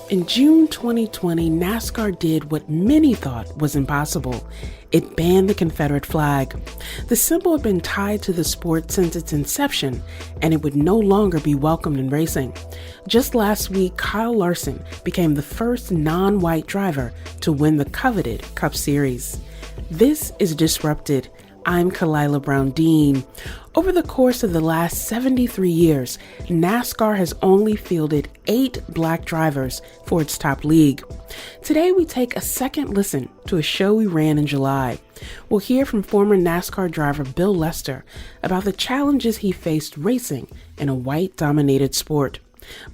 In June 2020, NASCAR did what many thought was impossible. It banned the Confederate flag. The symbol had been tied to the sport since its inception, and it would no longer be welcomed in racing. Just last week, Kyle Larson became the first non-white driver to win the coveted Cup Series. This is Disrupted. I'm Kalila Brown-Dean. Over the course of the last 73 years, NASCAR has only fielded 8 black drivers for its top league. Today, we take a second listen to a show we ran in July. We'll hear from former NASCAR driver Bill Lester about the challenges he faced racing in a white-dominated sport.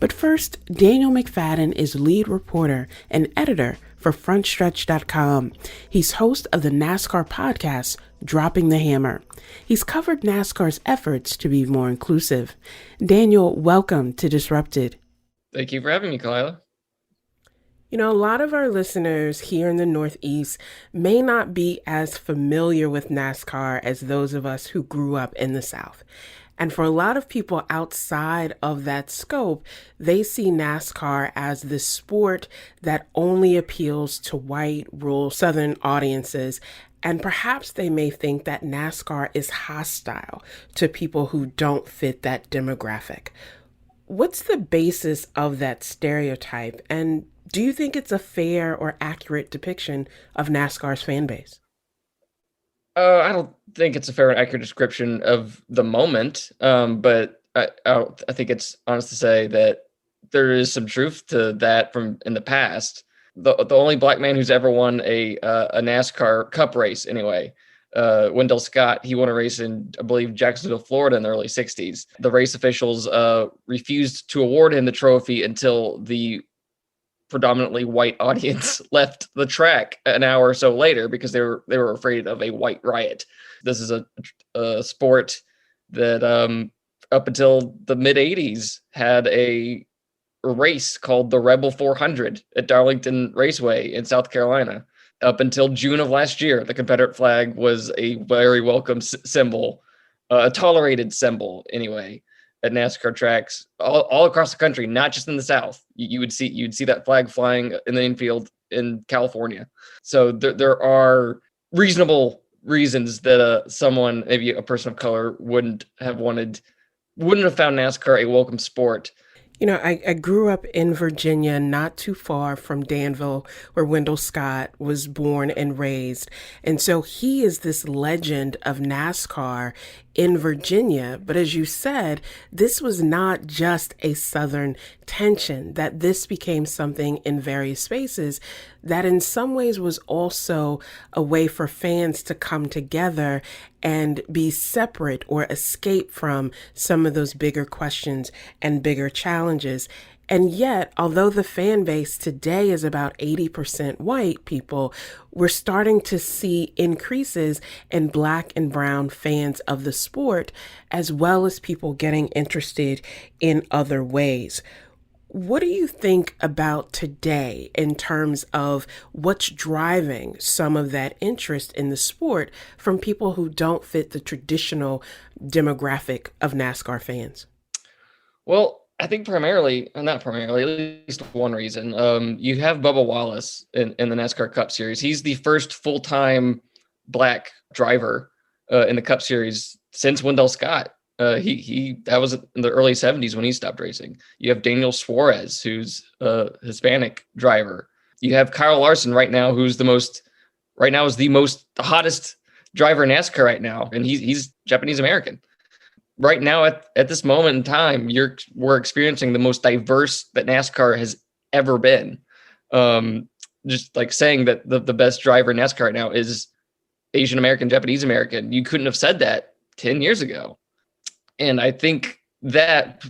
But first, Daniel McFadden is lead reporter and editor for FrontStretch.com. He's host of the NASCAR podcast, Dropping the Hammer. He's covered NASCAR's efforts to be more inclusive. Daniel, welcome to Disrupted. Thank you for having me, Collier. You know, a lot of our listeners here in the Northeast may not be as familiar with NASCAR as those of us who grew up in the South. And for a lot of people outside of that scope, they see NASCAR as this sport that only appeals to white, rural Southern audiences. And perhaps they may think that NASCAR is hostile to people who don't fit that demographic. What's the basis of that stereotype? And do you think it's a fair or accurate depiction of NASCAR's fan base? I don't think it's a fair and accurate description of the moment, but I think it's honest to say that there is some truth to that from in the past. The only black man who's ever won a NASCAR Cup race, anyway, Wendell Scott, he won a race in, I believe, Jacksonville, Florida in the early 60s. The race officials refused to award him the trophy until the predominantly white audience left the track an hour or so later because they were afraid of a white riot. This is a sport that up until the mid 80s had a race called the Rebel 400 at Darlington Raceway in South Carolina. Up until June of last year, the Confederate flag was a very welcome symbol, a tolerated symbol anyway, at NASCAR tracks all across the country, not just in the South. You'd see that flag flying in the infield in California. So there are reasonable reasons that someone, maybe a person of color, wouldn't have found NASCAR a welcome sport. You know, I grew up in Virginia, not too far from Danville, where Wendell Scott was born and raised. And so he is this legend of NASCAR in Virginia. But as you said, this was not just a Southern tension, that this became something in various spaces that in some ways was also a way for fans to come together and be separate or escape from some of those bigger questions and bigger challenges. And yet, although the fan base today is about 80% white people, we're starting to see increases in black and brown fans of the sport, as well as people getting interested in other ways. What do you think about today in terms of what's driving some of that interest in the sport from people who don't fit the traditional demographic of NASCAR fans? Well, I think not primarily, at least one reason. You have Bubba Wallace in the NASCAR Cup Series. He's the first full-time black driver in the Cup Series since Wendell Scott. That was in the early 70s when he stopped racing. You have Daniel Suarez, who's a Hispanic driver. You have Kyle Larson right now, who's the hottest driver in NASCAR right now, and he's Japanese American. Right now, at this moment in time, we're experiencing the most diverse that NASCAR has ever been. Just like saying that the best driver in NASCAR right now is Asian American, Japanese American. You couldn't have said that 10 years ago. And I think that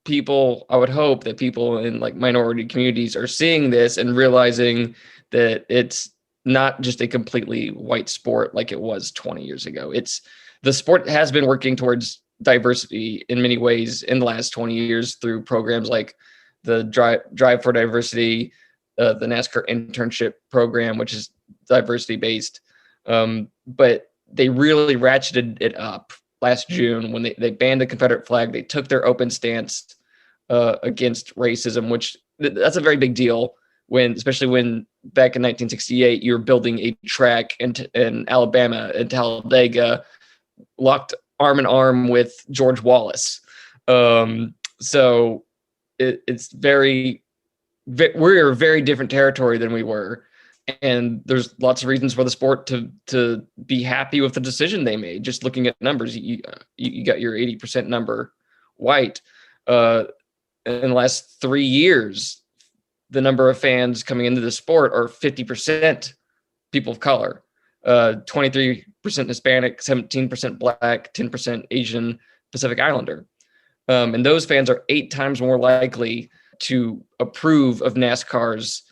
I would hope that people in like minority communities are seeing this and realizing that it's not just a completely white sport like it was 20 years ago. The sport has been working towards diversity in many ways in the last 20 years through programs like the Drive for Diversity, the NASCAR internship program, which is diversity based. But they really ratcheted it up last June when they banned the Confederate flag. They took their open stance against racism, which that's a very big deal especially when back in 1968, you were building a track in Alabama in Talladega, locked arm in arm with George Wallace. So it's we're a very different territory than we were. And there's lots of reasons for the sport to be happy with the decision they made. Just looking at numbers, you got your 80% number white. In the last 3 years, the number of fans coming into the sport are 50% people of color, 23% Hispanic, 17% Black, 10% Asian, Pacific Islander. And those fans are 8 times more likely to approve of NASCAR's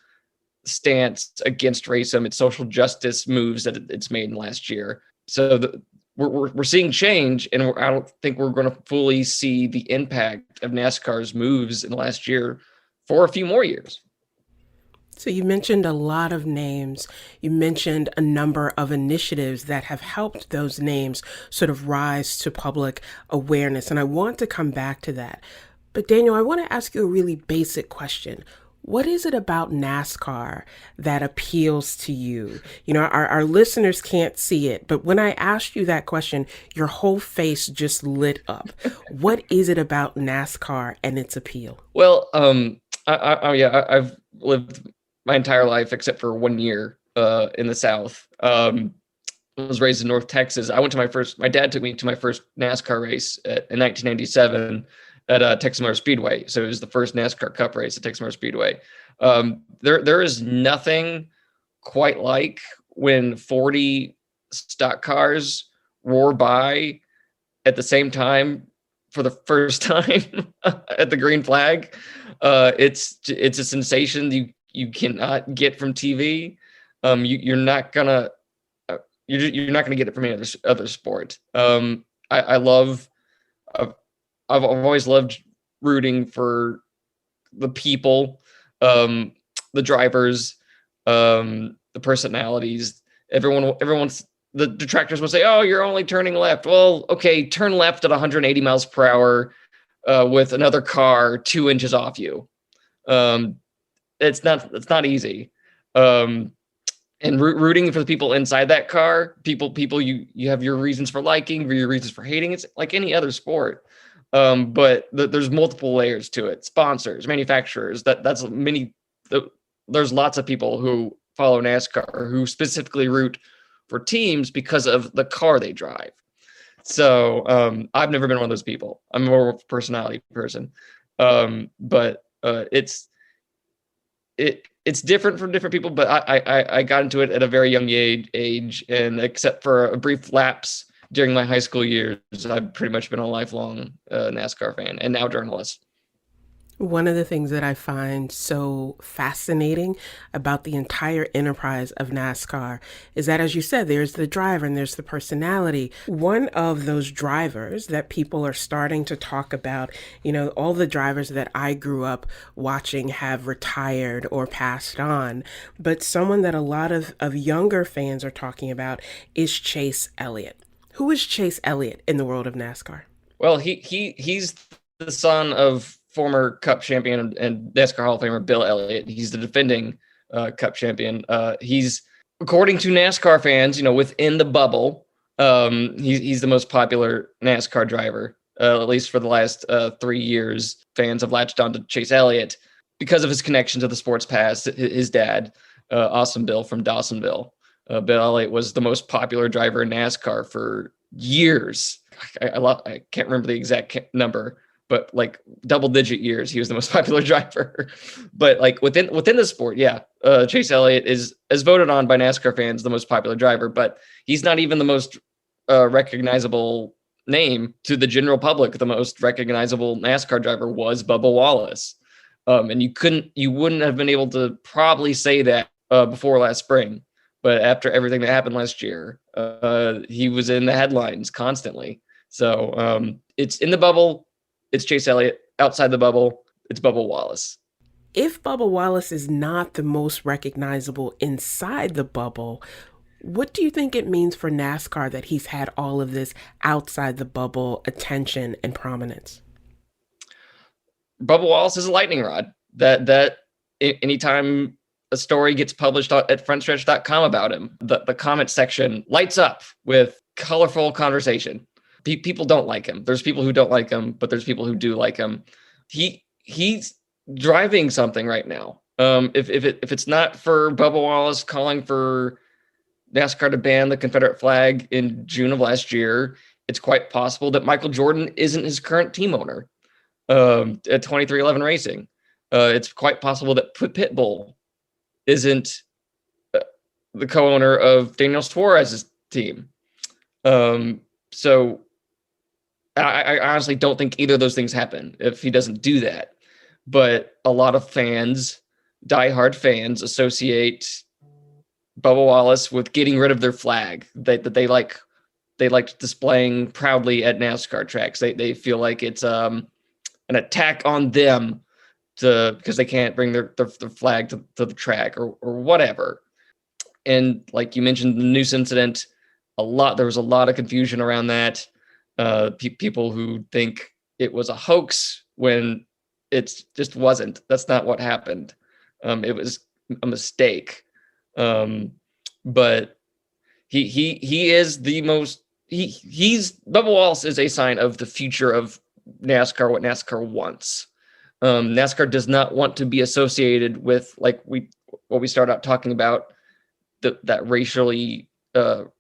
stance against racism, its social justice moves that it's made in last year. So we're seeing change, and I don't think we're going to fully see the impact of NASCAR's moves in the last year for a few more years. So you mentioned a lot of names. You mentioned a number of initiatives that have helped those names sort of rise to public awareness. And I want to come back to that. But Daniel, I want to ask you a really basic question. What is it about NASCAR that appeals to you? You know, our listeners can't see it, but when I asked you that question, your whole face just lit up. What is it about NASCAR and its appeal? Well, I've lived my entire life except for 1 year in the South. I was raised in North Texas. My dad took me to my first NASCAR race in 1997 at Texas Motor Speedway. So it was the first NASCAR Cup race at Texas Motor Speedway. There is nothing quite like when 40 stock cars roar by at the same time for the first time at the green flag. It's a sensation you cannot get from TV. You're not gonna get it from any other sport. I've always loved rooting for the people, the drivers, the personalities. Everyone's the detractors will say, "Oh, you're only turning left." Well, okay, turn left at 180 miles per hour with another car 2 inches off you. It's not easy. And rooting for the people inside that car, people you have your reasons for liking, your reasons for hating. It's like any other sport. But there's multiple layers to it. Sponsors, manufacturers, there's lots of people who follow NASCAR who specifically root for teams because of the car they drive. So I've never been one of those people. I'm more of a personality person. But it's different for different people, but I got into it at a very young age, and except for a brief lapse during my high school years, I've pretty much been a lifelong NASCAR fan and now journalist. One of the things that I find so fascinating about the entire enterprise of NASCAR is that, as you said, there's the driver and there's the personality. One of those drivers that people are starting to talk about, you know, all the drivers that I grew up watching have retired or passed on, but someone that a lot of younger fans are talking about is Chase Elliott. Who is Chase Elliott in the world of NASCAR? Well, he's the son of former Cup champion and NASCAR Hall of Famer Bill Elliott. He's the defending Cup champion. He's, according to NASCAR fans, you know, within the bubble, he's the most popular NASCAR driver, at least for the last 3 years. Fans have latched on to Chase Elliott because of his connection to the sports past. His dad, Awesome Bill from Dawsonville. Bill Elliott was the most popular driver in NASCAR for years. I can't remember the exact number, but like double-digit years, he was the most popular driver. But like within the sport, yeah, Chase Elliott is voted on by NASCAR fans the most popular driver, but he's not even the most recognizable name to the general public. The most recognizable NASCAR driver was Bubba Wallace, and you wouldn't have been able to probably say that before last spring. But after everything that happened last year, he was in the headlines constantly. So it's in the bubble, it's Chase Elliott. Outside the bubble, it's Bubba Wallace. If Bubba Wallace is not the most recognizable inside the bubble, what do you think it means for NASCAR that he's had all of this outside the bubble attention and prominence? Bubba Wallace is a lightning rod. Anytime a story gets published at frontstretch.com about him, the comment section lights up with colorful conversation. People don't like him. There's people who don't like him, but there's people who do like him. He's driving something right now. If it's not for Bubba Wallace calling for NASCAR to ban the Confederate flag in June of last year, it's quite possible that Michael Jordan isn't his current team owner at 2311 Racing. It's quite possible that Pitbull isn't the co-owner of Daniel Suarez's team. So I honestly don't think either of those things happen if he doesn't do that. But a lot of fans, diehard fans, associate Bubba Wallace with getting rid of their flag that they like displaying proudly at NASCAR tracks. They feel like it's an attack on them because they can't bring their flag to the track or whatever. And like you mentioned, the noose incident, there was a lot of confusion around that. People who think it was a hoax when it just wasn't. That's not what happened. It was a mistake. But he is the most, Bubba Wallace is a sign of the future of NASCAR, what NASCAR wants. NASCAR does not want to be associated with what we started out talking about, that racially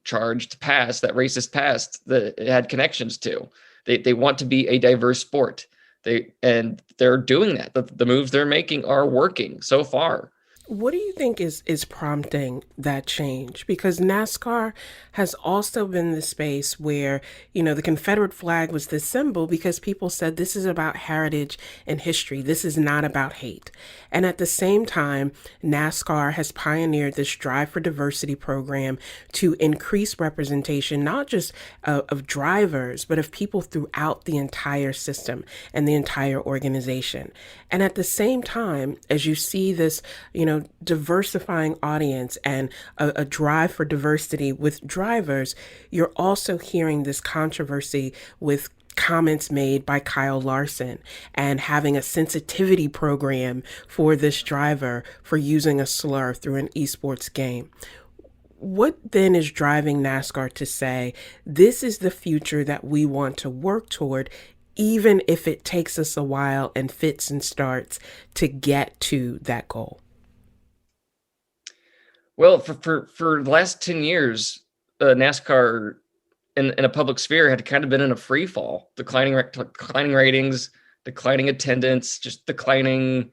charged past, that racist past that it had connections to. They want to be a diverse sport. They're doing that. The moves they're making are working so far. What do you think is prompting that change? Because NASCAR has also been the space where, the Confederate flag was the symbol because people said this is about heritage and history. This is not about hate. And at the same time, NASCAR has pioneered this Drive for Diversity program to increase representation, not just of drivers, but of people throughout the entire system and the entire organization. And at the same time, as you see this, diversifying audience and a drive for diversity with drivers, you're also hearing this controversy with comments made by Kyle Larson and having a sensitivity program for this driver for using a slur through an esports game. What then is driving NASCAR to say, this is the future that we want to work toward, even if it takes us a while and fits and starts to get to that goal? Well, for the last 10 years, NASCAR in a public sphere had kind of been in a free fall, declining ratings, declining attendance, just declining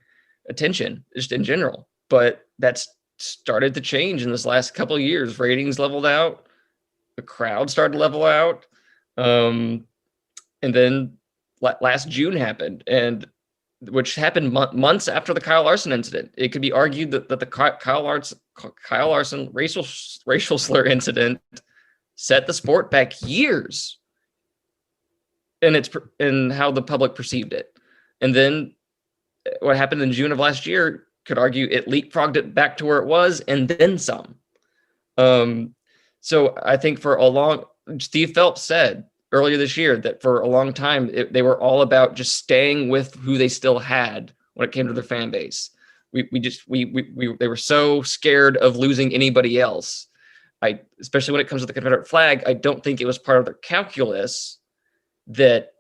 attention just in general. But that's started to change in this last couple of years. Ratings leveled out, the crowd started to level out, and then last June happened, which happened months after the Kyle Larson incident. It could be argued that the Kyle Larson racial slur incident set the sport back years in how the public perceived it. And then what happened in June of last year could argue it leapfrogged it back to where it was and then some. So I think Steve Phelps said earlier this year that for a long time, they were all about just staying with who they still had when it came to their fan base. They were so scared of losing anybody else. Especially when it comes to the Confederate flag, I don't think it was part of their calculus that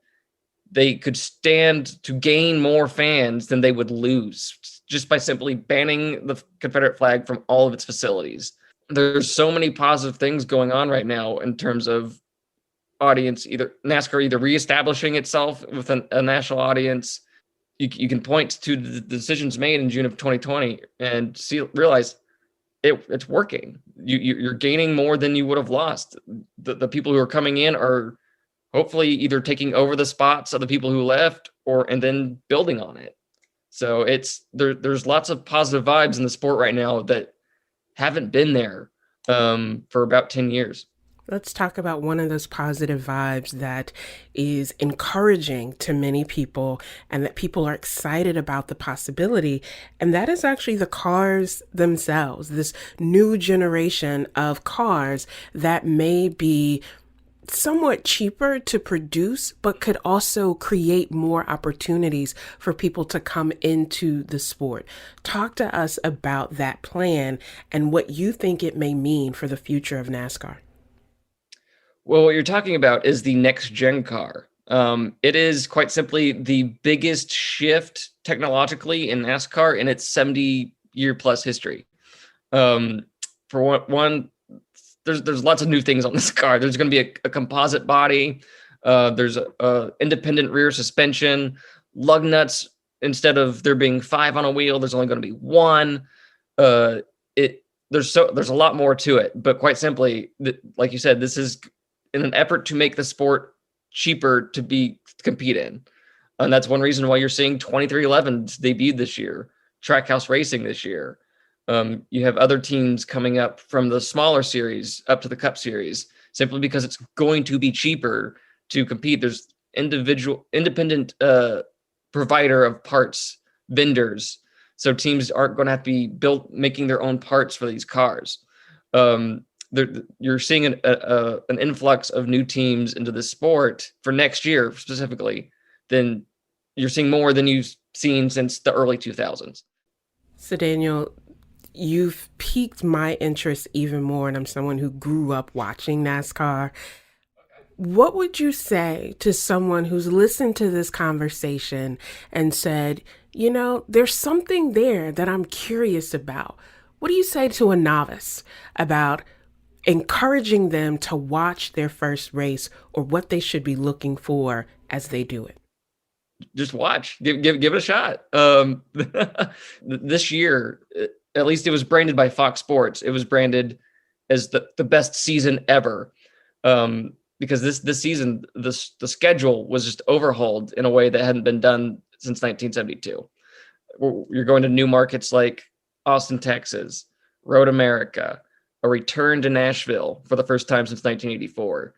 they could stand to gain more fans than they would lose just by simply banning the Confederate flag from all of its facilities. There's so many positive things going on right now in terms of audience, NASCAR reestablishing itself with a national audience. You can point to the decisions made in June of 2020 and realize it's working. You're gaining more than you would have lost. The people who are coming in are hopefully either taking over the spots of the people who left and then building on it. So there's lots of positive vibes in the sport right now that haven't been there for about 10 years. Let's talk about one of those positive vibes that is encouraging to many people and that people are excited about the possibility. And that is actually the cars themselves, this new generation of cars that may be somewhat cheaper to produce, but could also create more opportunities for people to come into the sport. Talk to us about that plan and what you think it may mean for the future of NASCAR. Well, what you're talking about is the next gen car. It is quite simply the biggest shift technologically in NASCAR in its 70-year plus history. For one, there's lots of new things on this car. There's going to be a composite body. There's a independent rear suspension, lug nuts. Instead of there being 5 on a wheel, there's only going to be 1. There's a lot more to it, but quite simply, like you said, this is in an effort to make the sport cheaper to compete in. And that's one reason why you're seeing 2311s debuted this year, Trackhouse Racing this year. You have other teams coming up from the smaller series up to the Cup Series, simply because it's going to be cheaper to compete. There's independent provider of parts, vendors. So teams aren't going to have to be making their own parts for these cars. You're seeing an influx of new teams into the sport for next year specifically. Then you're seeing more than you've seen since the early 2000s. So Daniel, you've piqued my interest even more, and I'm someone who grew up watching NASCAR. What would you say to someone who's listened to this conversation and said, there's something there that I'm curious about? What do you say to a novice about encouraging them to watch their first race, or what they should be looking for as they do it? Just watch, give it a shot. This year, at least it was branded by Fox Sports. It was branded as the best season ever. Because this season, the schedule was just overhauled in a way that hadn't been done since 1972. You're going to new markets like Austin, Texas, Road America, a return to Nashville for the first time since 1984.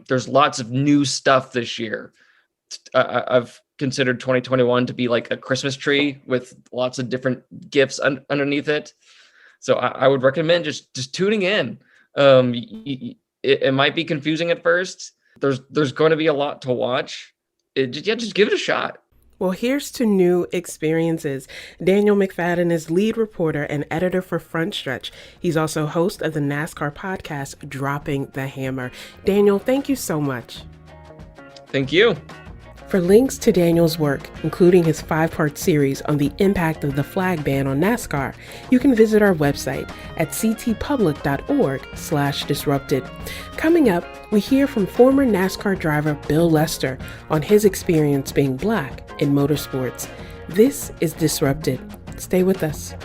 There's lots of new stuff this year. I've considered 2021 to be like a Christmas tree with lots of different gifts underneath it. So I would recommend just tuning in. It might be confusing at first. There's going to be a lot to watch. Just give it a shot. Well, here's to new experiences. Daniel McFadden is lead reporter and editor for Front Stretch. He's also host of the NASCAR podcast, Dropping the Hammer. Daniel, thank you so much. Thank you. For links to Daniel's work, including his 5-part series on the impact of the flag ban on NASCAR, you can visit our website at ctpublic.org/disrupted. Coming up, we hear from former NASCAR driver Bill Lester on his experience being Black in motorsports. This is Disrupted. Stay with us.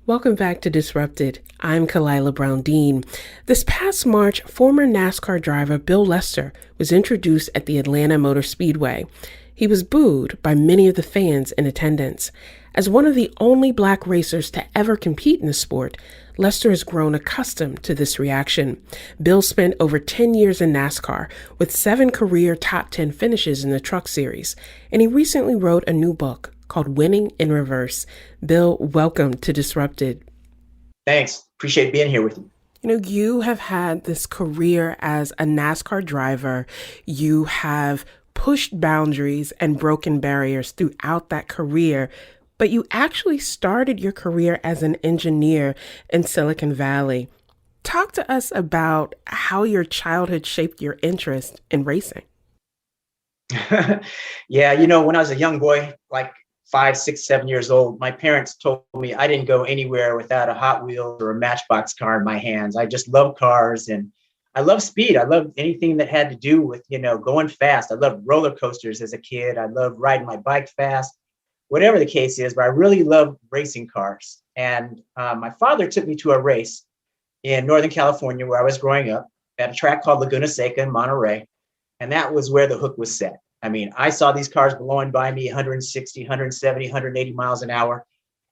Welcome back to Disrupted. I'm Kalila Brown-Dean. This past March, former NASCAR driver Bill Lester was introduced at the Atlanta Motor Speedway. He was booed by many of the fans in attendance. As one of the only Black racers to ever compete in the sport, Lester has grown accustomed to this reaction. Bill spent over 10 years in NASCAR with 7 career top 10 finishes in the Truck Series, and he recently wrote a new book called Winning in Reverse. Bill, welcome to Disrupted. Thanks. Appreciate being here with you. You have had this career as a NASCAR driver. You have pushed boundaries and broken barriers throughout that career, but you actually started your career as an engineer in Silicon Valley. Talk to us about how your childhood shaped your interest in racing. Yeah, when I was a young boy, like 5, 6, 7 years old, my parents told me I didn't go anywhere without a Hot Wheels or a Matchbox car in my hands. I just love cars and I love speed. I love anything that had to do with, going fast. I loved roller coasters as a kid. I loved riding my bike fast, whatever the case is, but I really loved racing cars. And my father took me to a race in Northern California where I was growing up at a track called Laguna Seca in Monterey. And that was where the hook was set. I mean, I saw these cars blowing by me 160, 170, 180 miles an hour.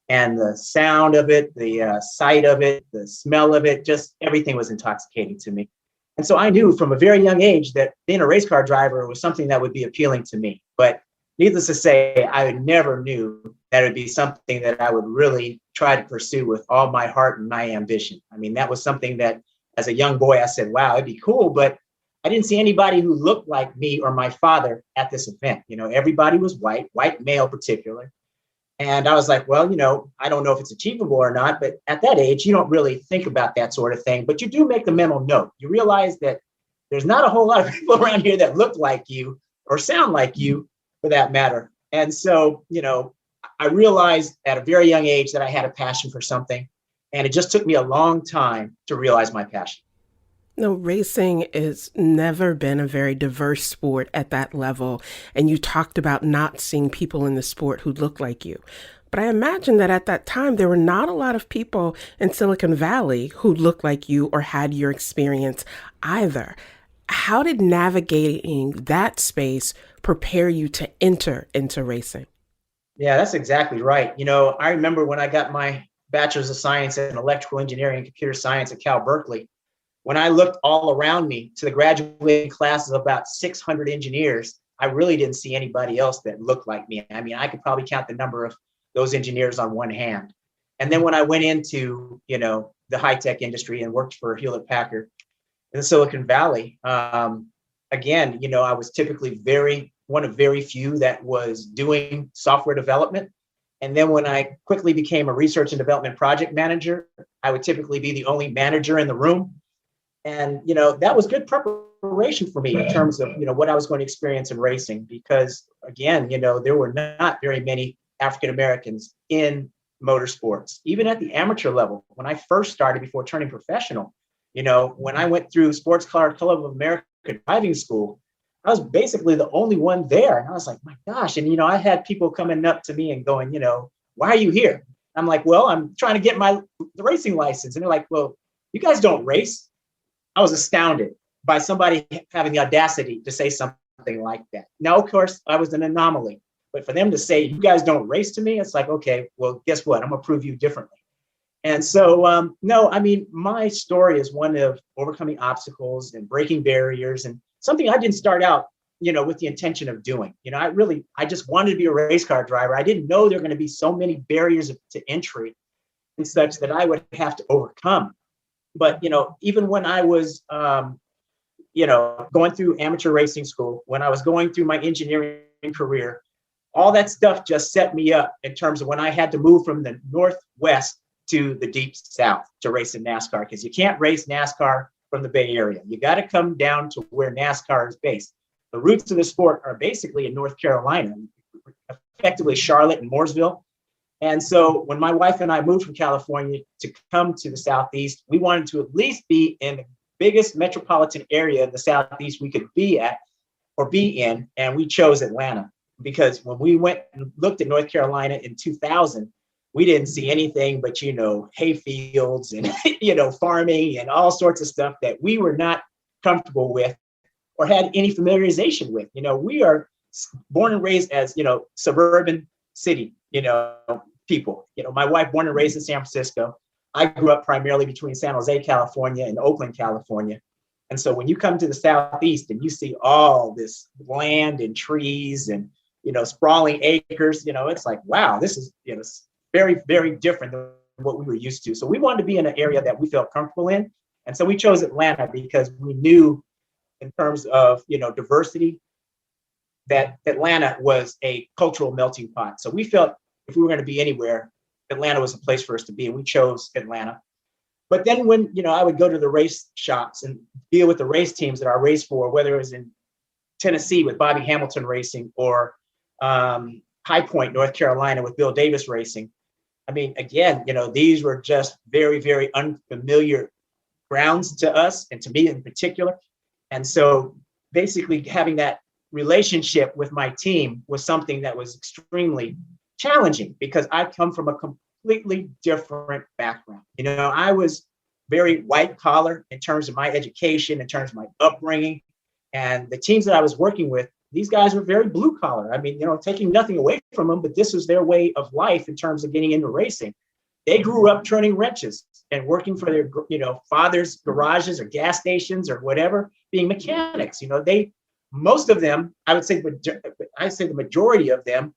And the sound of it, the sight of it, the smell of it, just everything was intoxicating to me. And so I knew from a very young age that being a race car driver was something that would be appealing to me. But, needless to say, I never knew that it would be something that I would really try to pursue with all my heart and my ambition. I mean, that was something that as a young boy, I said, wow, it'd be cool. But I didn't see anybody who looked like me or my father at this event. Everybody was white male particular. And I was like, well, I don't know if it's achievable or not, but at that age, you don't really think about that sort of thing, but you do make the mental note. You realize that there's not a whole lot of people around here that look like you or sound like you for that matter. And so, I realized at a very young age that I had a passion for something, and it just took me a long time to realize my passion. No, racing has never been a very diverse sport at that level. And you talked about not seeing people in the sport who look like you. But I imagine that at that time, there were not a lot of people in Silicon Valley who looked like you or had your experience either. How did navigating that space prepare you to enter into racing? Yeah, that's exactly right. I remember when I got my bachelor's of science in electrical engineering and computer science at Cal Berkeley, when I looked all around me to the graduating class of about 600 engineers, I really didn't see anybody else that looked like me. I mean, I could probably count the number of those engineers on one hand. And then when I went into, the high-tech industry and worked for Hewlett Packard in the Silicon Valley, again, I was typically one of very few that was doing software development. And then when I quickly became a research and development project manager, I would typically be the only manager in the room. And, that was good preparation for me in terms of, what I was going to experience in racing, because again, there were not very many African-Americans in motorsports, even at the amateur level. When I first started before turning professional, when I went through Sports Car Club of America driving school, I was basically the only one there. And I was like, my gosh. And, I had people coming up to me and going, why are you here? I'm like, well, I'm trying to get the racing license. And they're like, well, you guys don't race. I was astounded by somebody having the audacity to say something like that. Now, of course, I was an anomaly, but for them to say, you guys don't race to me, it's like, okay, well, guess what? I'm gonna prove you differently. And so, no, I mean, my story is one of overcoming obstacles and breaking barriers, and something I didn't start out, with the intention of doing. I just wanted to be a race car driver. I didn't know there were gonna be so many barriers to entry and such that I would have to overcome. But, even when I was, going through amateur racing school, when I was going through my engineering career, all that stuff just set me up in terms of when I had to move from the Northwest to the deep South to race in NASCAR, because you can't race NASCAR from the Bay Area. You got to come down to where NASCAR is based. The roots of the sport are basically in North Carolina, effectively Charlotte and Mooresville. And so when my wife and I moved from California to come to the Southeast, we wanted to at least be in the biggest metropolitan area in the Southeast we could be in. And we chose Atlanta, because when we went and looked at North Carolina in 2000, we didn't see anything but, hay fields and, farming and all sorts of stuff that we were not comfortable with or had any familiarization with. We are born and raised as, suburban city, people. My wife born and raised in San Francisco. I grew up primarily between San Jose, California and Oakland, California. And so when you come to the Southeast and you see all this land and trees and, sprawling acres, it's like, wow, this is, very, very different than what we were used to. So we wanted to be in an area that we felt comfortable in. And so we chose Atlanta because we knew in terms of, diversity, that Atlanta was a cultural melting pot. So we felt if we were going to be anywhere, Atlanta was a place for us to be, and we chose Atlanta. But then when, I would go to the race shops and deal with the race teams that I raced for, whether it was in Tennessee with Bobby Hamilton Racing or High Point, North Carolina with Bill Davis Racing. I mean, again, these were just very, very unfamiliar grounds to us and to me in particular. And so basically having that relationship with my team was something that was extremely challenging, because I come from a completely different background. I was very white collar in terms of my education, in terms of my upbringing, and the teams that I was working with, these guys were very blue collar. I mean, taking nothing away from them, but this was their way of life in terms of getting into racing. They grew up turning wrenches and working for their, father's garages or gas stations or whatever, being mechanics. They most of them, I would say the majority of them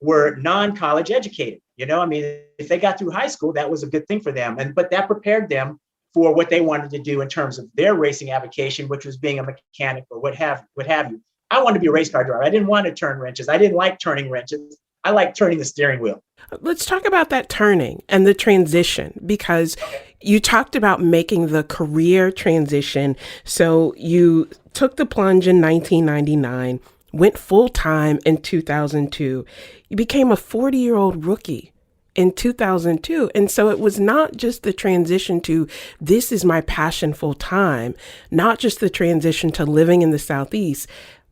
were non-college educated. I mean, if they got through high school, that was a good thing for them. But that prepared them for what they wanted to do in terms of their racing avocation, which was being a mechanic or what have you. I wanted to be a race car driver. I didn't want to turn wrenches. I didn't like turning wrenches. I like turning the steering wheel. Let's talk about that turning and the transition, because you talked about making the career transition. So you took the plunge in 1999, went full time in 2002. You became a 40-year-old rookie in 2002. And so it was not just the transition to this is my passion full time, not just the transition to living in the Southeast,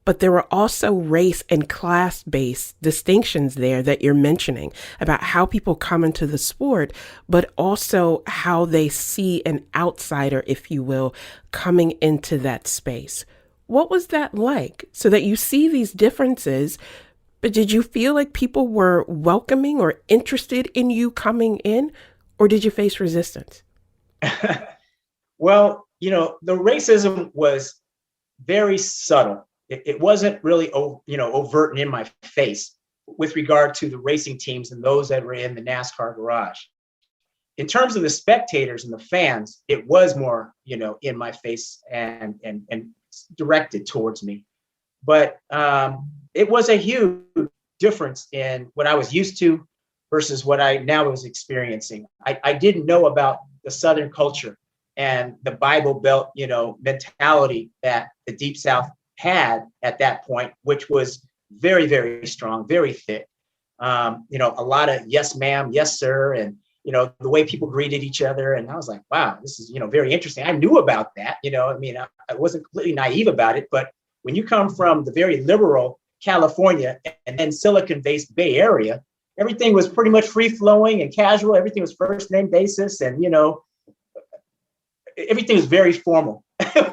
but there were also race and class-based distinctions there that you're mentioning about how people come into the sport, but also how they see an outsider, if you will, coming into that space. What was that like? So that you see these differences, but did you feel like people were welcoming or interested in you coming in, or did you face resistance? Well, the racism was very subtle. It wasn't really, overt and in my face with regard to the racing teams and those that were in the NASCAR garage. In terms of the spectators and the fans, it was more, in my face and directed towards me. But it was a huge difference in what I was used to versus what I now was experiencing. I didn't know about the Southern culture and the Bible Belt, mentality that the Deep South had at that point, which was very, very strong, very thick. A lot of yes, ma'am, yes, sir. And, the way people greeted each other. And I was like, wow, this is, very interesting. I knew about that. I wasn't completely naive about it. But when you come from the very liberal California and then Silicon-based Bay Area, everything was pretty much free flowing and casual. Everything was first name basis. And, everything was very formal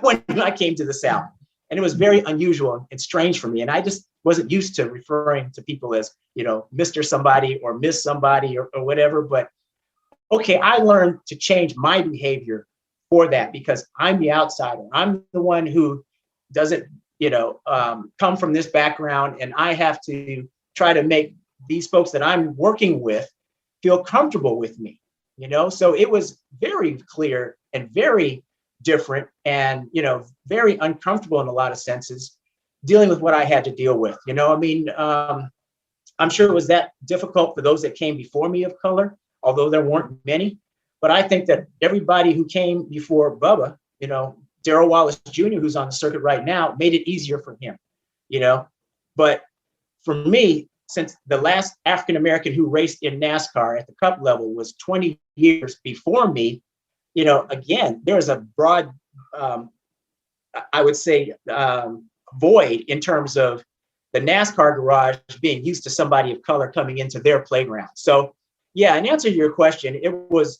when I came to the South. And it was very unusual and strange for me. And I just wasn't used to referring to people as, Mr. somebody or Miss somebody or whatever. But okay, I learned to change my behavior for that because I'm the outsider. I'm the one who doesn't, come from this background. And I have to try to make these folks that I'm working with feel comfortable with me, So it was very clear and very different and, very uncomfortable in a lot of senses, dealing with what I had to deal with. I'm sure it was that difficult for those that came before me of color, although there weren't many. But I think that everybody who came before Bubba, Darrell Wallace Jr., who's on the circuit right now, made it easier for him, But for me, since the last African-American who raced in NASCAR at the Cup level was 20 years before me, again, there's a broad, I would say, void in terms of the NASCAR garage being used to somebody of color coming into their playground. So, yeah, in answer to your question, it was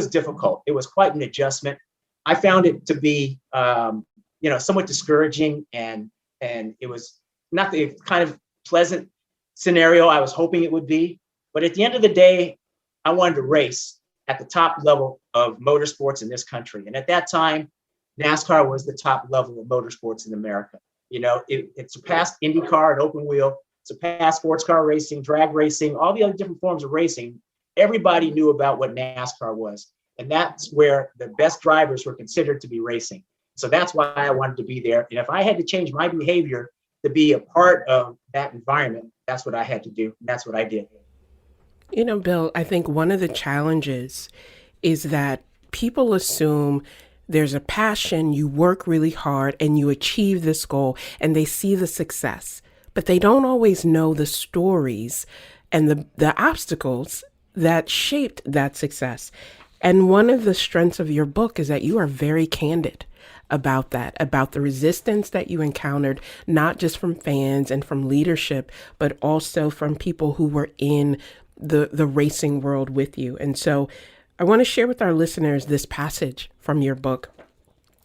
difficult. It was quite an adjustment. I found it to be, somewhat discouraging, and it was not the kind of pleasant scenario I was hoping it would be. But at the end of the day, I wanted to race at the top level of motorsports in this country. And at that time, NASCAR was the top level of motorsports in America. It surpassed IndyCar and open wheel, surpassed sports car racing, drag racing, all the other different forms of racing. Everybody knew about what NASCAR was. And that's where the best drivers were considered to be racing. So that's why I wanted to be there. And if I had to change my behavior to be a part of that environment, that's what I had to do. And that's what I did. Bill, I think one of the challenges is that people assume there's a passion, you work really hard and you achieve this goal and they see the success, but they don't always know the stories and the obstacles that shaped that success. And one of the strengths of your book is that you are very candid about that, about the resistance that you encountered, not just from fans and from leadership, but also from people who were in the racing world with you. And so I want to share with our listeners this passage from your book.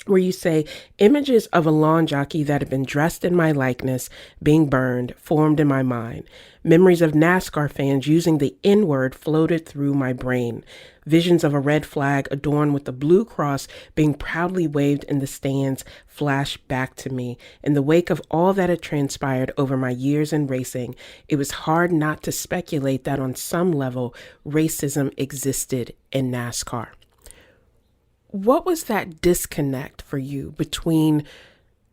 where you say images of a lawn jockey that had been dressed in my likeness being burned formed in my mind. Memories of NASCAR fans using the N-word floated through my brain. Visions of a red flag adorned with the blue cross being proudly waved in the stands flashed back to me. In the wake of all that had transpired over my years in racing, it was hard not to speculate that on some level, racism existed in NASCAR. What was that disconnect for you between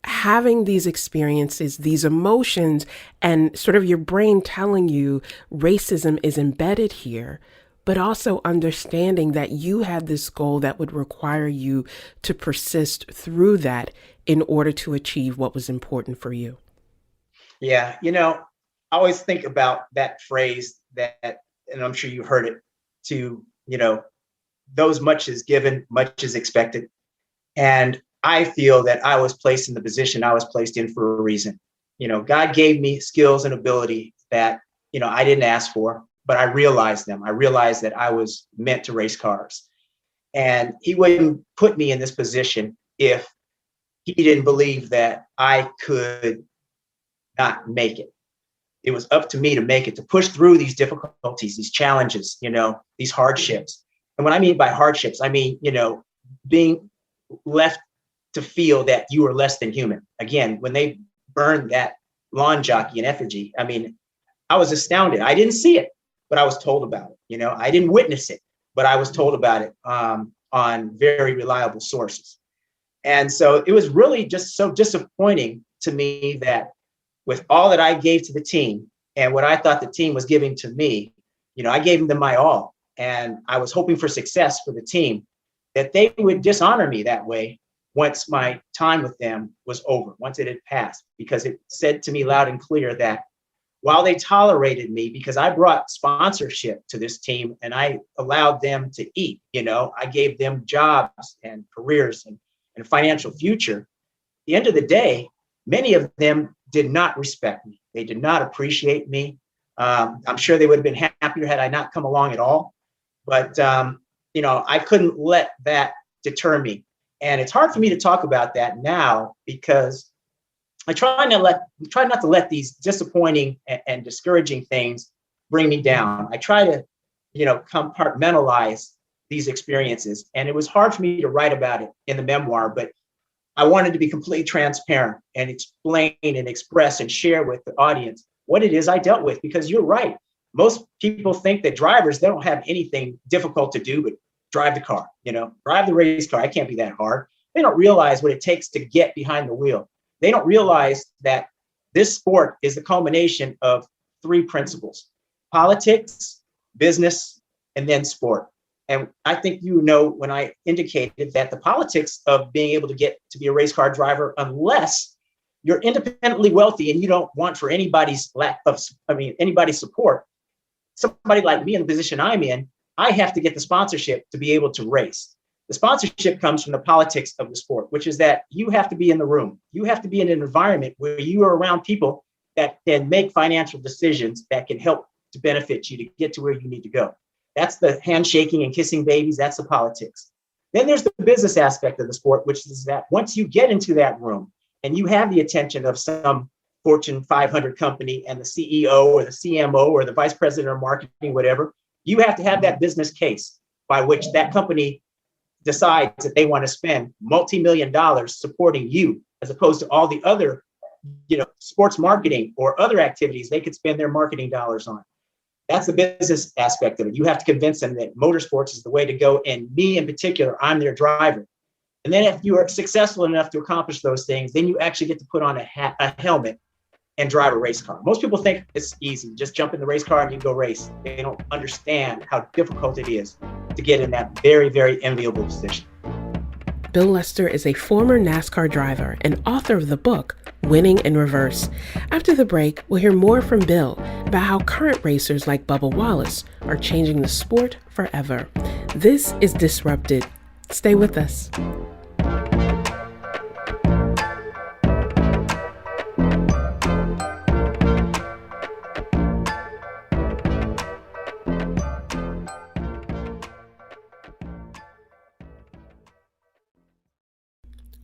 having these experiences, these emotions, and sort of your brain telling you racism is embedded here, but also understanding that you had this goal that would require you to persist through that in order to achieve what was important for you? Yeah, I always think about that phrase that, and I'm sure you've heard it, to, those much is given, much is expected. And I feel that I was placed in the position I was placed in for a reason. God gave me skills and ability that, I didn't ask for, but I realized them. I realized that I was meant to race cars. And he wouldn't put me in this position if he didn't believe that I could not make it. It was up to me to make it, to push through these difficulties, these challenges, these hardships. And what I mean by hardships, I mean, being left to feel that you were less than human. Again, when they burned that lawn jockey in effigy, I mean, I was astounded. I didn't see it, but I was told about it. I didn't witness it, but I was told about it on very reliable sources. And so it was really just so disappointing to me that with all that I gave to the team and what I thought the team was giving to me, I gave them my all. And I was hoping for success for the team, that they would dishonor me that way once my time with them was over, once it had passed, because it said to me loud and clear that while they tolerated me because I brought sponsorship to this team and I allowed them to eat, I gave them jobs and careers and a financial future. At the end of the day, many of them did not respect me. They did not appreciate me. I'm sure they would have been happier had I not come along at all. But, I couldn't let that deter me. And it's hard for me to talk about that now because I try not to let these disappointing and discouraging things bring me down. I try to, compartmentalize these experiences. And it was hard for me to write about it in the memoir, but I wanted to be completely transparent and explain and express and share with the audience what it is I dealt with, because you're right. Most people think that drivers, they don't have anything difficult to do but drive the car, drive the race car. It can't be that hard. They don't realize what it takes to get behind the wheel. They don't realize that this sport is the culmination of three principles: politics, business, and then sport. And I think when I indicated that the politics of being able to get to be a race car driver, unless you're independently wealthy and you don't want for anybody's support, somebody like me in the position I'm in, I have to get the sponsorship to be able to race. The sponsorship comes from the politics of the sport, which is that you have to be in the room. You have to be in an environment where you are around people that can make financial decisions that can help to benefit you to get to where you need to go. That's the handshaking and kissing babies. That's the politics. Then there's the business aspect of the sport, which is that once you get into that room and you have the attention of some Fortune 500 company and the CEO or the CMO or the vice president of marketing, whatever, you have to have that business case by which that company decides that they want to spend multi-million dollars supporting you, as opposed to all the other, sports marketing or other activities they could spend their marketing dollars on. That's the business aspect of it. You have to convince them that motorsports is the way to go. And me in particular, I'm their driver. And then if you are successful enough to accomplish those things, then you actually get to put on a helmet and drive a race car. Most people think it's easy. Just jump in the race car and you go race. They don't understand how difficult it is to get in that very, very enviable position. Bill Lester is a former NASCAR driver and author of the book, Winning in Reverse. After the break, we'll hear more from Bill about how current racers like Bubba Wallace are changing the sport forever. This is Disrupted. Stay with us.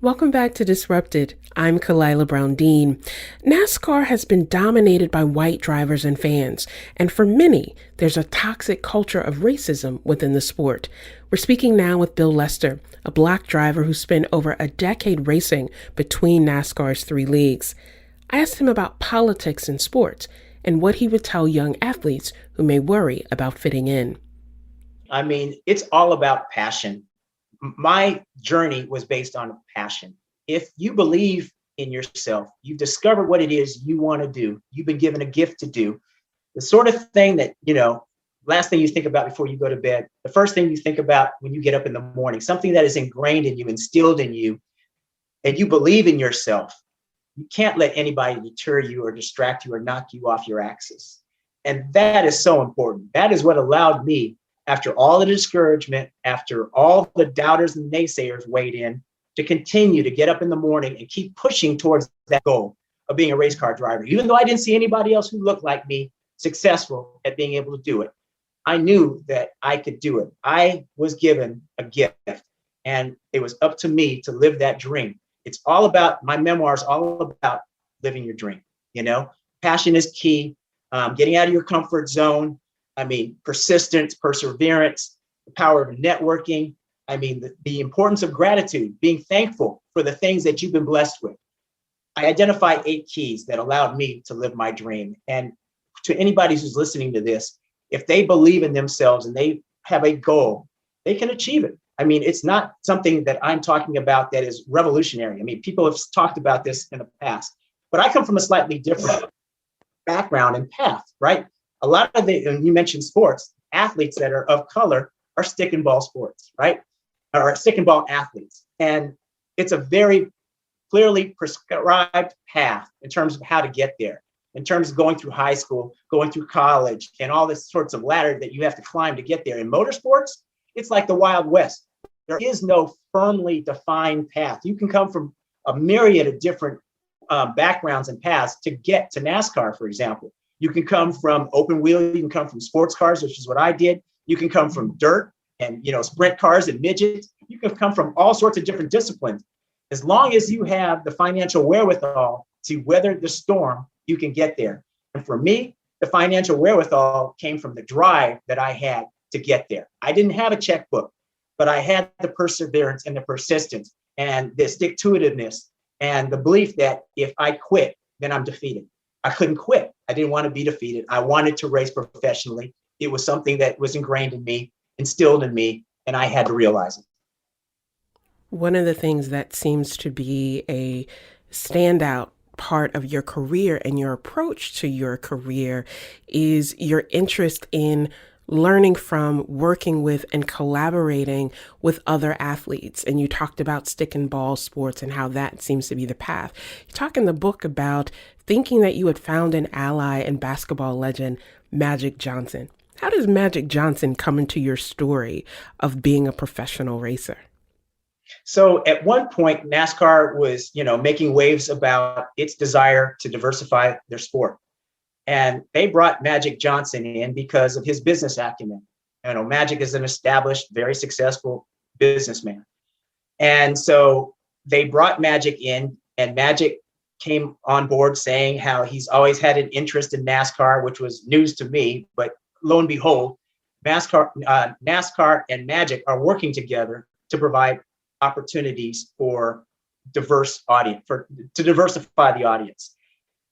Welcome back to Disrupted. I'm Kalila Brown-Dean. NASCAR has been dominated by white drivers and fans, and for many, there's a toxic culture of racism within the sport. We're speaking now with Bill Lester, a Black driver who spent over a decade racing between NASCAR's three leagues. I asked him about politics in sports and what he would tell young athletes who may worry about fitting in. I mean, it's all about passion. My journey was based on passion. If you believe in yourself, you've discovered what it is you want to do, you've been given a gift to do, the sort of thing that, last thing you think about before you go to bed, the first thing you think about when you get up in the morning, something that is ingrained in you, instilled in you, and you believe in yourself, you can't let anybody deter you or distract you or knock you off your axis. And that is so important. That is what allowed me, after all the discouragement, after all the doubters and naysayers weighed in, to continue to get up in the morning and keep pushing towards that goal of being a race car driver. Even though I didn't see anybody else who looked like me successful at being able to do it, I knew that I could do it. I was given a gift, and it was up to me to live that dream. It's all about, my memoirs, all about living your dream. Passion is key. Getting out of your comfort zone. Persistence, perseverance, the power of networking. The importance of gratitude, being thankful for the things that you've been blessed with. I identified 8 keys that allowed me to live my dream. And to anybody who's listening to this, if they believe in themselves and they have a goal, they can achieve it. It's not something that I'm talking about that is revolutionary. People have talked about this in the past, but I come from a slightly different background and path, right? A lot of and you mentioned sports, athletes that are of color are stick and ball sports, right? Or stick and ball athletes. And it's a very clearly prescribed path in terms of how to get there, in terms of going through high school, going through college, and all this sorts of ladder that you have to climb to get there. In motorsports, it's like the Wild West. There is no firmly defined path. You can come from a myriad of different backgrounds and paths to get to NASCAR, for example. You can come from open wheel, you can come from sports cars, which is what I did. You can come from dirt and sprint cars and midgets. You can come from all sorts of different disciplines. As long as you have the financial wherewithal to weather the storm, you can get there. And for me, the financial wherewithal came from the drive that I had to get there. I didn't have a checkbook, but I had the perseverance and the persistence and the stick-to-itiveness and the belief that if I quit, then I'm defeated. I couldn't quit. I didn't want to be defeated. I wanted to race professionally. It was something that was ingrained in me, instilled in me, and I had to realize it. One of the things that seems to be a standout part of your career and your approach to your career is your interest in learning from, working with, and collaborating with other athletes. And you talked about stick and ball sports and how that seems to be the path. You talk in the book about thinking that you had found an ally in basketball legend Magic Johnson. How does Magic Johnson come into your story of being a professional racer? So at one point, NASCAR was, making waves about its desire to diversify their sport. And they brought Magic Johnson in because of his business acumen. Magic is an established, very successful businessman. And so they brought Magic in, and Magic came on board saying how he's always had an interest in NASCAR, which was news to me. But lo and behold, NASCAR and Magic are working together to provide opportunities for diverse audience, to diversify the audience.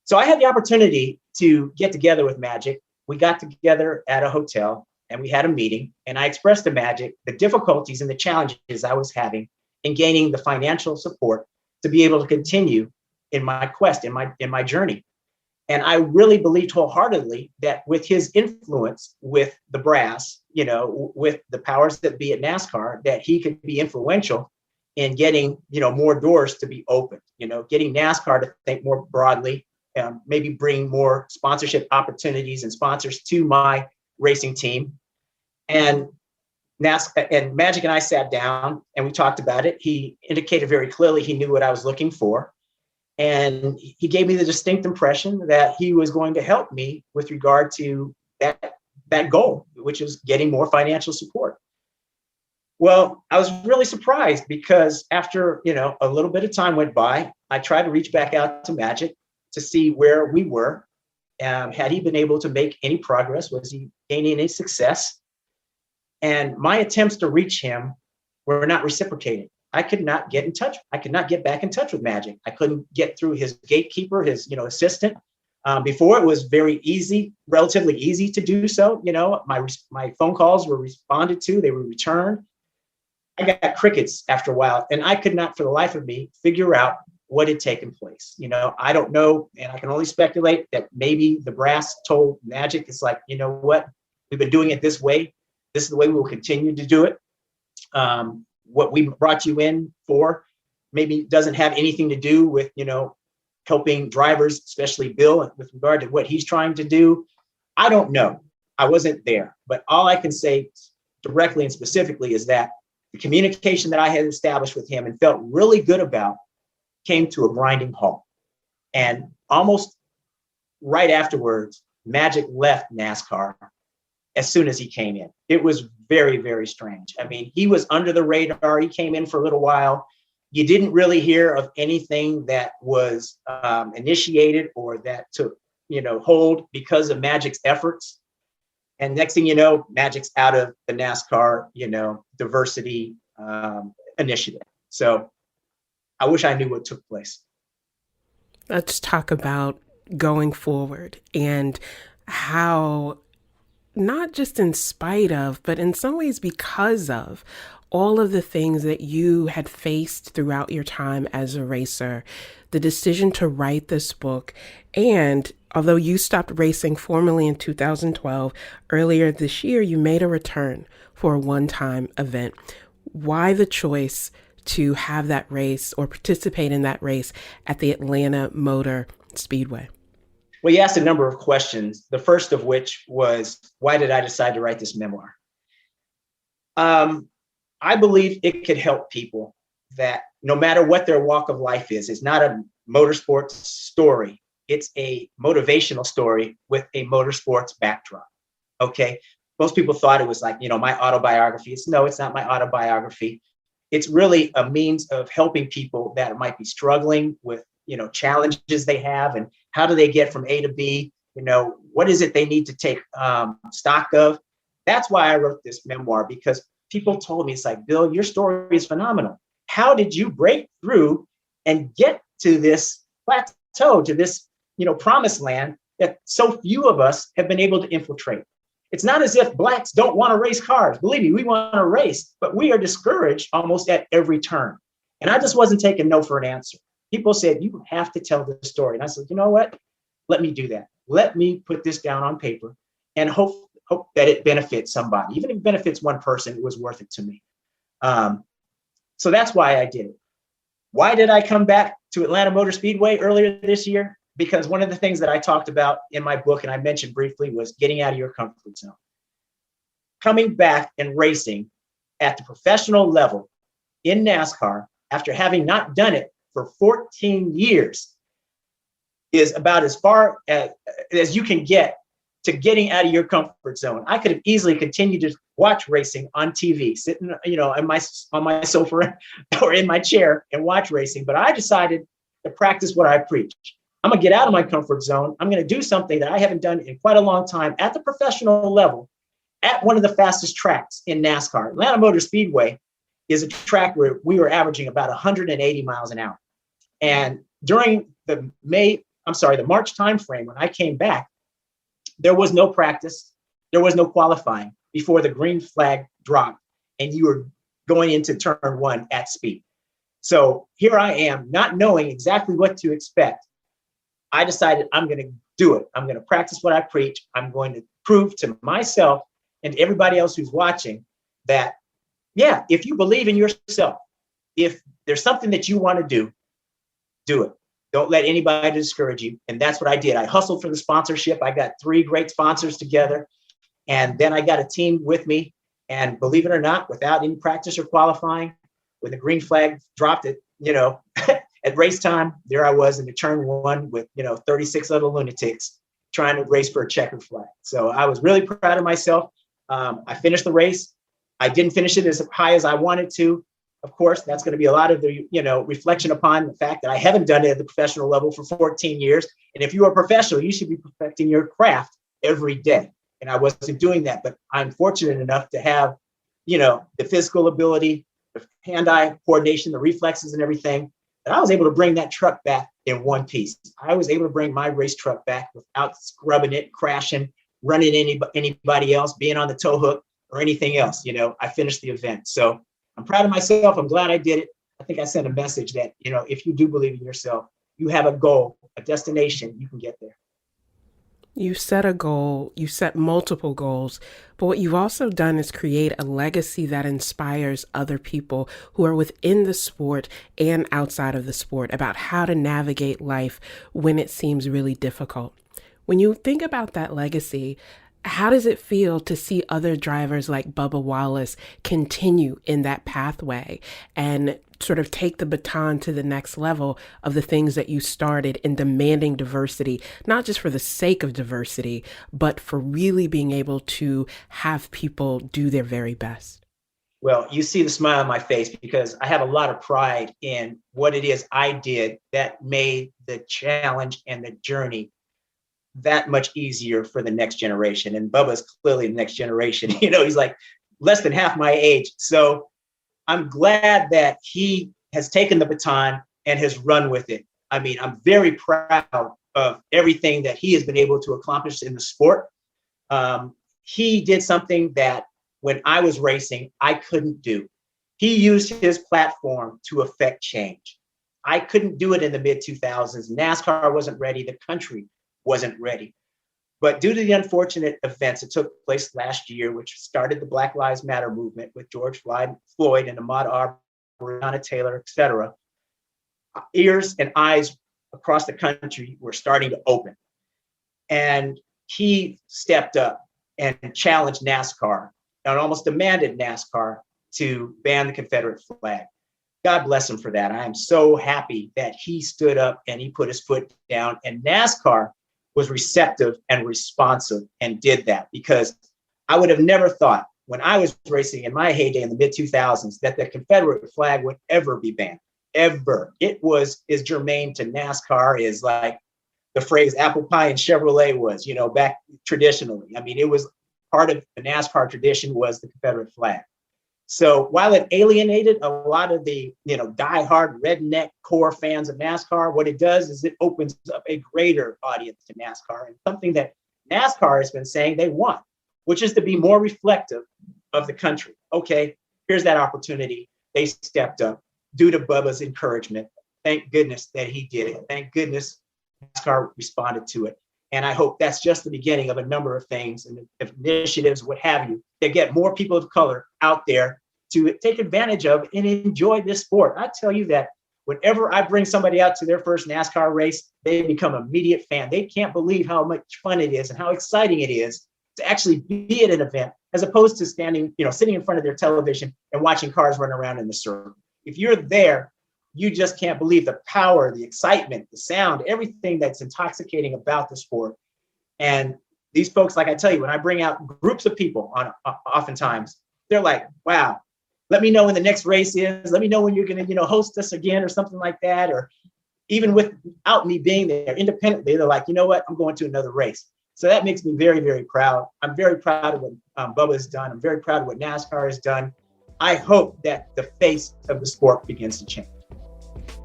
So I had the opportunity to get together with Magic. We got together at a hotel and we had a meeting, and I expressed to Magic the difficulties and the challenges I was having in gaining the financial support to be able to continue in my quest, in my journey. And I really believed wholeheartedly that with his influence with the brass, with the powers that be at NASCAR, that he could be influential in getting, more doors to be opened, getting NASCAR to think more broadly, maybe bring more sponsorship opportunities and sponsors to my racing team. And Magic and I sat down and we talked about it. He indicated very clearly he knew what I was looking for. And he gave me the distinct impression that he was going to help me with regard to that goal, which is getting more financial support. Well, I was really surprised because after, a little bit of time went by, I tried to reach back out to Magic to see where we were. Had he been able to make any progress? Was he gaining any success? And my attempts to reach him were not reciprocated. I could not get in touch. I could not get back in touch with Magic. I couldn't get through his gatekeeper, his assistant. Before it was very easy, relatively easy to do so. My phone calls were responded to, they were returned. I got crickets after a while, and I could not for the life of me figure out what had taken place. I don't know, and I can only speculate that maybe the brass told Magic, it's like, you know what, we've been doing it this way. This is the way we will continue to do it. What we brought you in for maybe doesn't have anything to do with, helping drivers, especially Bill, with regard to what he's trying to do. I don't know. I wasn't there. But all I can say directly and specifically is that the communication that I had established with him and felt really good about came to a grinding halt. And almost right afterwards, Magic left NASCAR as soon as he came in. It was very, very strange. I mean, he was under the radar. He came in for a little while. You didn't really hear of anything that was initiated or that took, hold because of Magic's efforts. And next thing you know, Magic's out of the NASCAR, diversity initiative. So I wish I knew what took place. Let's talk about going forward and how, not just in spite of, but in some ways because of all of the things that you had faced throughout your time as a racer, the decision to write this book, and although you stopped racing formally in 2012, earlier this year, you made a return for a one-time event. Why the choice to have that race or participate in that race at the Atlanta Motor Speedway? Well, you asked a number of questions. The first of which was, why did I decide to write this memoir? I believe it could help people that no matter what their walk of life is, it's not a motorsports story. It's a motivational story with a motorsports backdrop. Okay. Most people thought it was like, my autobiography. No, it's not my autobiography. It's really a means of helping people that might be struggling with, challenges they have, and how do they get from A to B? What is it they need to take stock of? That's why I wrote this memoir, because people told me, it's like, Bill, your story is phenomenal. How did you break through and get to this plateau, to this, promised land that so few of us have been able to infiltrate? It's not as if Blacks don't want to race cars. Believe me, we want to race, but we are discouraged almost at every turn. And I just wasn't taking no for an answer. People said, you have to tell the story. And I said, you know what? Let me do that. Let me put this down on paper and hope that it benefits somebody. Even if it benefits one person, it was worth it to me. So that's why I did it. Why did I come back to Atlanta Motor Speedway earlier this year? Because one of the things that I talked about in my book, and I mentioned briefly, was getting out of your comfort zone. Coming back and racing at the professional level in NASCAR after having not done it for 14 years is about as far as you can get to getting out of your comfort zone. I could have easily continued to watch racing on TV, sitting, on my sofa or in my chair and watch racing. But I decided to practice what I preach. I'm gonna get out of my comfort zone. I'm gonna do something that I haven't done in quite a long time at the professional level, at one of the fastest tracks in NASCAR. Atlanta Motor Speedway is a track where we were averaging about 180 miles an hour. And during the March timeframe, when I came back, there was no practice. There was no qualifying before the green flag dropped and you were going into turn one at speed. So here I am, not knowing exactly what to expect. I decided I'm going to do it. I'm going to practice what I preach. I'm going to prove to myself and to everybody else who's watching that, yeah, if you believe in yourself, if there's something that you want to do it. Don't let anybody discourage you. And that's what I did. I hustled for the sponsorship. I got 3 great sponsors together. And then I got a team with me. And believe it or not, without any practice or qualifying, when the green flag dropped it, at race time, there I was in the turn one with, 36 other lunatics trying to race for a checkered flag. So I was really proud of myself. I finished the race. I didn't finish it as high as I wanted to. Of course, that's going to be a lot of the, reflection upon the fact that I haven't done it at the professional level for 14 years. And if you are a professional, you should be perfecting your craft every day. And I wasn't doing that, but I'm fortunate enough to have, the physical ability, the hand-eye coordination, the reflexes and everything, that I was able to bring that truck back in one piece. I was able to bring my race truck back without scrubbing it, crashing, running anybody else, being on the tow hook or anything else. I finished the event. So I'm proud of myself. I'm glad I did it. I think I sent a message that, if you do believe in yourself, you have a goal, a destination, you can get there. You set a goal, you set multiple goals, but what you've also done is create a legacy that inspires other people who are within the sport and outside of the sport about how to navigate life when it seems really difficult. When you think about that legacy, how does it feel to see other drivers like Bubba Wallace continue in that pathway and sort of take the baton to the next level of the things that you started in demanding diversity, not just for the sake of diversity, but for really being able to have people do their very best? Well, you see the smile on my face because I have a lot of pride in what it is I did that made the challenge and the journey that much easier for the next generation. And Bubba's clearly the next generation. He's like less than half my age. So I'm glad that he has taken the baton and has run with it. I mean, I'm very proud of everything that he has been able to accomplish in the sport. He did something that when I was racing, I couldn't do. He used his platform to affect change. I couldn't do it in the mid-2000s. NASCAR wasn't ready. The country wasn't ready. But due to the unfortunate events that took place last year, which started the Black Lives Matter movement with George Floyd and Ahmaud Arbery, Breonna Taylor, et cetera, ears and eyes across the country were starting to open. And he stepped up and challenged NASCAR and almost demanded NASCAR to ban the Confederate flag. God bless him for that. I am so happy that he stood up and he put his foot down, and NASCAR was receptive and responsive and did that, because I would have never thought when I was racing in my heyday in the mid-2000s that the Confederate flag would ever be banned, ever. It was as germane to NASCAR as like the phrase apple pie and Chevrolet was, back traditionally. I mean, it was part of the NASCAR tradition was the Confederate flag. So while it alienated a lot of the, diehard redneck core fans of NASCAR, what it does is it opens up a greater audience to NASCAR, and something that NASCAR has been saying they want, which is to be more reflective of the country. Okay, here's that opportunity. They stepped up due to Bubba's encouragement. Thank goodness that he did it. Thank goodness NASCAR responded to it. And I hope that's just the beginning of a number of things and initiatives, what have you, that get more people of color out there to take advantage of and enjoy this sport. I tell you that whenever I bring somebody out to their first NASCAR race, they become an immediate fan. They can't believe how much fun it is and how exciting it is to actually be at an event, as opposed to sitting in front of their television and watching cars run around in the circle. If you're there, you just can't believe the power, the excitement, the sound, everything that's intoxicating about the sport. And these folks, like I tell you, when I bring out groups of people oftentimes, they're like, wow, let me know when the next race is. Let me know when you're going to, host us again or something like that. Or even without me being there independently, they're like, you know what, I'm going to another race. So that makes me very, very proud. I'm very proud of what Bubba has done. I'm very proud of what NASCAR has done. I hope that the face of the sport begins to change.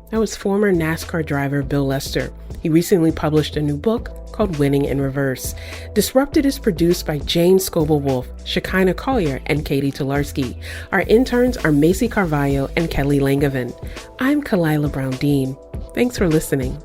That was former NASCAR driver Bill Lester. He recently published a new book called Winning in Reverse. Disrupted is produced by James Szkobel-Wolff, Szkobel Collier, and Catie Talarski. Our interns are Maisy Carvalho and Kelly Langevin. I'm Kalila Brown Dean. Thanks for listening.